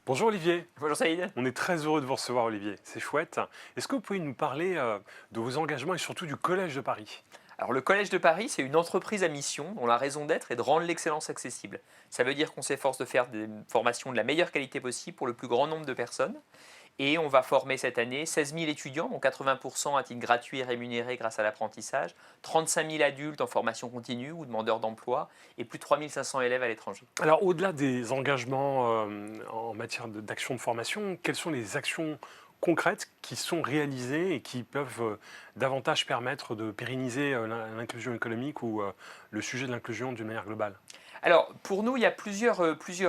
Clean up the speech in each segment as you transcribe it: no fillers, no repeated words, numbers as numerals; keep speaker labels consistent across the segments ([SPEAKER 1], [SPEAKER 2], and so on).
[SPEAKER 1] Bonjour Olivier,
[SPEAKER 2] Bonjour Saïd.
[SPEAKER 1] on est très heureux de vous recevoir Olivier, c'est chouette. Est-ce que vous pouvez nous parler de vos engagements et surtout du Collège de Paris?
[SPEAKER 2] Alors le Collège de Paris, c'est une entreprise à mission dont la raison d'être est de rendre l'excellence accessible. Ça veut dire qu'on s'efforce de faire des formations de la meilleure qualité possible pour le plus grand nombre de personnes. Et on va former cette année 16 000 étudiants, dont 80% à titre gratuit et rémunéré grâce à l'apprentissage, 35 000 adultes en formation continue ou demandeurs d'emploi, et plus de 3 500 élèves à l'étranger.
[SPEAKER 1] Alors au-delà des engagements en matière d'action de formation, quelles sont les actions concrètes qui sont réalisées et qui peuvent davantage permettre de pérenniser l'inclusion économique ou le sujet de l'inclusion d'une manière globale?
[SPEAKER 2] Alors, pour nous, il y a plusieurs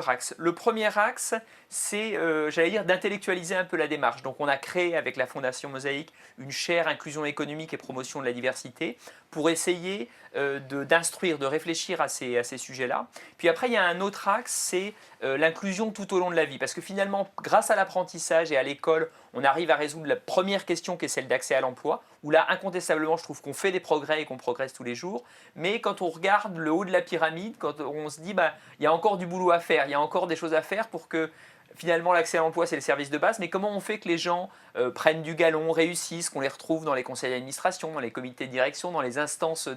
[SPEAKER 2] axes. Le premier axe, c'est, j'allais dire, d'intellectualiser un peu la démarche. Donc, on a créé avec la Fondation Mosaïque une chaire inclusion économique et promotion de la diversité pour essayer d'instruire, de réfléchir à ces sujets-là. Puis après, il y a un autre axe, c'est l'inclusion tout au long de la vie. Parce que finalement, grâce à l'apprentissage et à l'école, on arrive à résoudre la première question qui est celle d'accès à l'emploi, où là, incontestablement, je trouve qu'on fait des progrès et qu'on progresse tous les jours. Mais quand on regarde le haut de la pyramide, quand on se dit il y a encore du boulot à faire, il y a encore des choses à faire pour que finalement l'accès à l'emploi c'est le service de base, mais comment on fait que les gens prennent du galon, réussissent, qu'on les retrouve dans les conseils d'administration, dans les comités de direction, dans les instances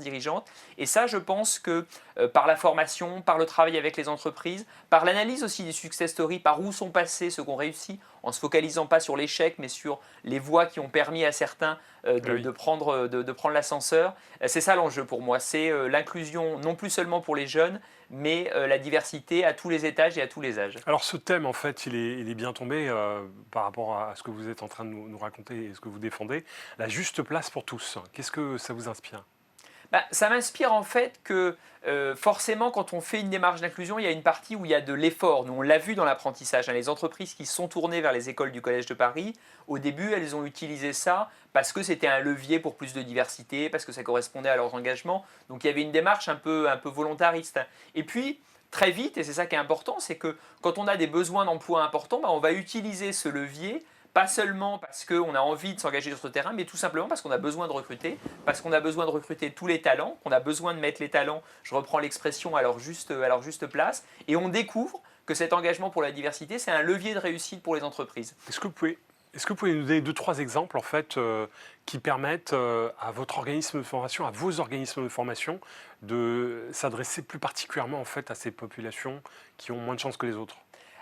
[SPEAKER 2] dirigeantes. Et ça, je pense que par la formation, par le travail avec les entreprises, par l'analyse aussi des success stories, par où sont passés ceux qui ont réussi, en se focalisant pas sur l'échec, mais sur les voies qui ont permis à certains de prendre l'ascenseur. C'est ça l'enjeu pour moi, c'est l'inclusion non plus seulement pour les jeunes, mais la diversité à tous les étages et à tous les âges.
[SPEAKER 1] Alors ce thème en fait il est bien tombé par rapport à ce que vous êtes en train de nous raconter et ce que vous défendez. La juste place pour tous, qu'est-ce que ça vous inspire?
[SPEAKER 2] Ça m'inspire en fait que forcément quand on fait une démarche d'inclusion, il y a une partie où il y a de l'effort. Nous on l'a vu dans l'apprentissage, hein, les entreprises qui se sont tournées vers les écoles du Collège de Paris, au début elles ont utilisé ça parce que c'était un levier pour plus de diversité, parce que ça correspondait à leurs engagements. Donc il y avait une démarche un peu volontariste. Et puis très vite, et c'est ça qui est important, c'est que quand on a des besoins d'emploi importants, on va utiliser ce levier pas seulement parce qu'on a envie de s'engager sur ce terrain, mais tout simplement parce qu'on a besoin de recruter, parce qu'on a besoin de recruter tous les talents, qu'on a besoin de mettre les talents, je reprends l'expression, à leur juste place, et on découvre que cet engagement pour la diversité, c'est un levier de réussite pour les entreprises.
[SPEAKER 1] Est-ce que vous pouvez nous donner deux, trois exemples en fait qui permettent à votre organisme de formation, à vos organismes de formation, de s'adresser plus particulièrement en fait à ces populations qui ont moins de chances que les autres?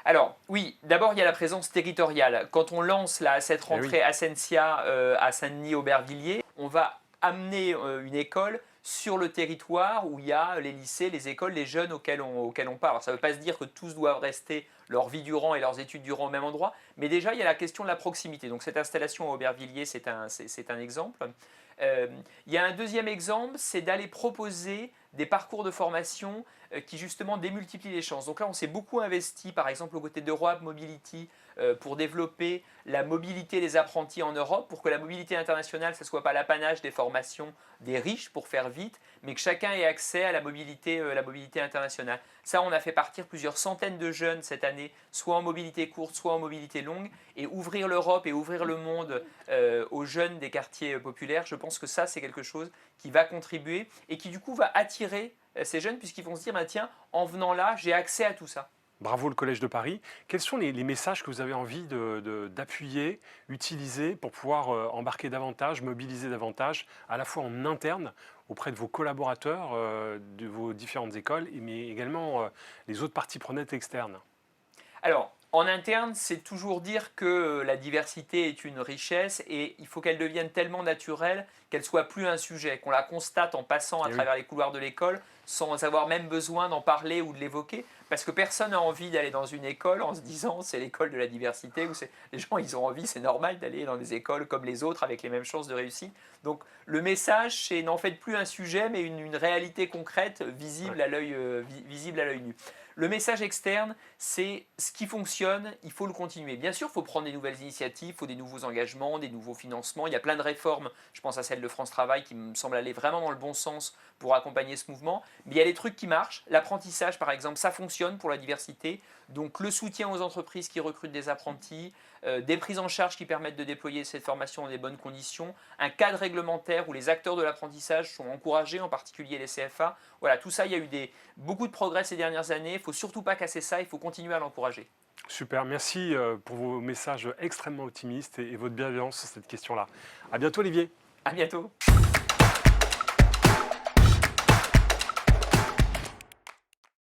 [SPEAKER 2] Alors oui, d'abord il y a la présence territoriale. Quand on lance cette rentrée Ascensia à Saint-Denis-Aubervilliers, on va amener une école sur le territoire où il y a les lycées, les écoles, les jeunes auxquels on parle. Alors, ça ne veut pas se dire que tous doivent rester leur vie durant et leurs études durant au même endroit, mais déjà il y a la question de la proximité. Donc cette installation à Aubervilliers, c'est un exemple. Il y a un deuxième exemple, c'est d'aller proposer des parcours de formation qui justement démultiplient les chances. Donc là, on s'est beaucoup investi, par exemple, aux côtés d'Europe Mobility, pour développer la mobilité des apprentis en Europe, pour que la mobilité internationale, ce ne soit pas l'apanage des formations des riches pour faire vite, mais que chacun ait accès à la mobilité internationale. Ça, on a fait partir plusieurs centaines de jeunes cette année, soit en mobilité courte, soit en mobilité longue, et ouvrir l'Europe et ouvrir le monde aux jeunes des quartiers populaires, je pense que ça, c'est quelque chose qui va contribuer et qui, du coup, va attirer ces jeunes, puisqu'ils vont se dire, tiens, en venant là, j'ai accès à tout ça.
[SPEAKER 1] Bravo le Collège de Paris. Quels sont les messages que vous avez envie d'appuyer, utiliser pour pouvoir embarquer davantage, mobiliser davantage, à la fois en interne auprès de vos collaborateurs, de vos différentes écoles, mais également les autres parties prenantes externes?
[SPEAKER 2] Alors, en interne, c'est toujours dire que la diversité est une richesse et il faut qu'elle devienne tellement naturelle qu'elle soit plus un sujet, qu'on la constate en passant à travers les couloirs de l'école sans avoir même besoin d'en parler ou de l'évoquer, parce que personne n'a envie d'aller dans une école en se disant c'est l'école de la diversité, où les gens ils ont envie, c'est normal d'aller dans des écoles comme les autres avec les mêmes chances de réussite. Donc le message c'est n'en faites plus un sujet mais une réalité concrète visible à l'œil nu. Le message externe, c'est ce qui fonctionne, il faut le continuer. Bien sûr, il faut prendre des nouvelles initiatives, il faut des nouveaux engagements, des nouveaux financements. Il y a plein de réformes, je pense à celle de France Travail qui me semble aller vraiment dans le bon sens pour accompagner ce mouvement. Mais il y a des trucs qui marchent. L'apprentissage, par exemple, ça fonctionne pour la diversité. Donc le soutien aux entreprises qui recrutent des apprentis, des prises en charge qui permettent de déployer cette formation dans des bonnes conditions, un cadre réglementaire où les acteurs de l'apprentissage sont encouragés, en particulier les CFA. Voilà, tout ça, il y a eu beaucoup de progrès ces dernières années. Il ne faut surtout pas casser ça, il faut continuer à l'encourager.
[SPEAKER 1] Super, merci pour vos messages extrêmement optimistes et votre bienveillance sur cette question-là. À bientôt Olivier.
[SPEAKER 2] À bientôt.